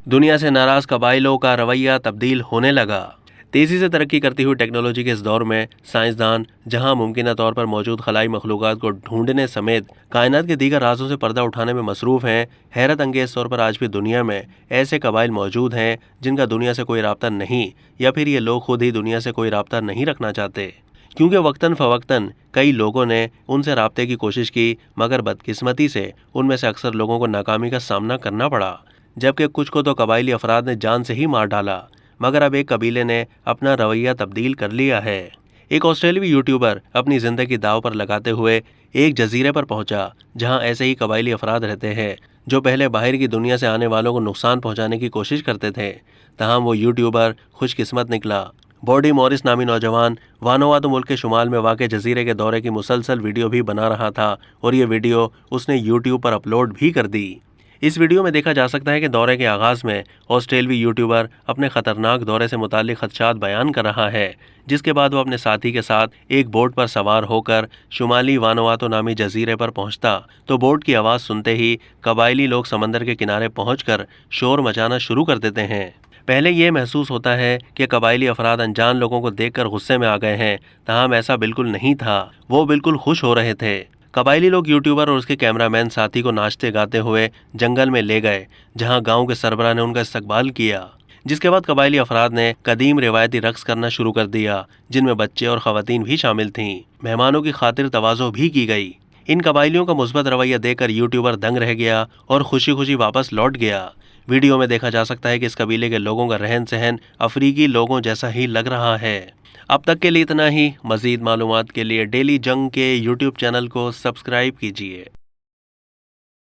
दुनिया से नाराज कबाइलों का रवैया तब्दील होने लगा। तेजी से तरक्की करती हुई टेक्नोलॉजी के इस दौर में साइंसदान जहां मुमकिन तौर पर मौजूद खलाई मखलूक़ात को ढूंढने समेत कायनात के दीगर राजों से पर्दा उठाने में मसरूफ़ हैं, हैरत अंगेज़ तौर पर आज भी दुनिया में ऐसे कबाइल मौजूद हैं जिनका दुनिया से कोई राब्ता नहीं, या फिर ये लोग खुद ही दुनिया से कोई राब्ता नहीं रखना चाहते। क्योंकि वक्तन फ़वक्तन कई लोगों ने उनसे राब्ते की कोशिश की, मगर बदकिस्मती से उनमें से अक्सर लोगों को नाकामी का सामना करना पड़ा, जबकि कुछ को तो कबाइली अफराद ने जान से ही मार डाला। मगर अब एक कबीले ने अपना रवैया तब्दील कर लिया है। एक ऑस्ट्रेलियाई यूट्यूबर अपनी ज़िंदगी दांव पर लगाते हुए एक जजीरे पर पहुंचा, जहां ऐसे ही कबाइली अफराद रहते हैं जो पहले बाहर की दुनिया से आने वालों को नुकसान पहुंचाने की कोशिश करते थे। तमाम वो यूट्यूबर खुशकिस्मत निकला। बॉडी मॉरिस नामी नौजवान वानुआतु मुल्क के शुमाल में वाक़ जजीरे के दौरे की मुसलसल वीडियो भी बना रहा था, और ये वीडियो उसने यूट्यूब पर अपलोड भी कर दी। इस वीडियो में देखा जा सकता है कि दौरे के आगाज़ में ऑस्ट्रेलियाई यूट्यूबर अपने ख़तरनाक दौरे से मुताल्लिक़ ख़दशात बयान कर रहा है, जिसके बाद वो अपने साथी के साथ एक बोट पर सवार होकर शुमाली वानुआतु नामी जजीरे पर पहुंचता, तो बोट की आवाज़ सुनते ही कबाइली लोग समंदर के किनारे पहुंचकर शोर मचाना शुरू कर देते हैं। पहले ये महसूस होता है कि कबाइली अफराद अनजान लोगों को देखकर गुस्से में आ गए हैं, तमाम ऐसा बिल्कुल नहीं था। वो बिल्कुल खुश हो रहे थे। कबाइली लोग यूट्यूबर और उसके कैमरामैन साथी को नाचते गाते हुए जंगल में ले गए, जहां गांव के सरबराह ने उनका इस्तकबाल किया, जिसके बाद कबाइली अफराद ने कदीम रिवायती रक्स करना शुरू कर दिया, जिनमें बच्चे और ख़वातीन भी शामिल थीं। मेहमानों की खातिर तवाज़ो भी की गई। इन कबाइलियों का मुस्बत रवैया देखकर यूट्यूबर दंग रह गया और खुशी खुशी वापस लौट गया। वीडियो में देखा जा सकता है कि इस कबीले के लोगों का रहन सहन अफ्रीकी लोगों जैसा ही लग रहा है। अब तक के लिए इतना ही। मज़ीद मालूमात के लिए डेली जंग के यूट्यूब चैनल को सब्सक्राइब कीजिए।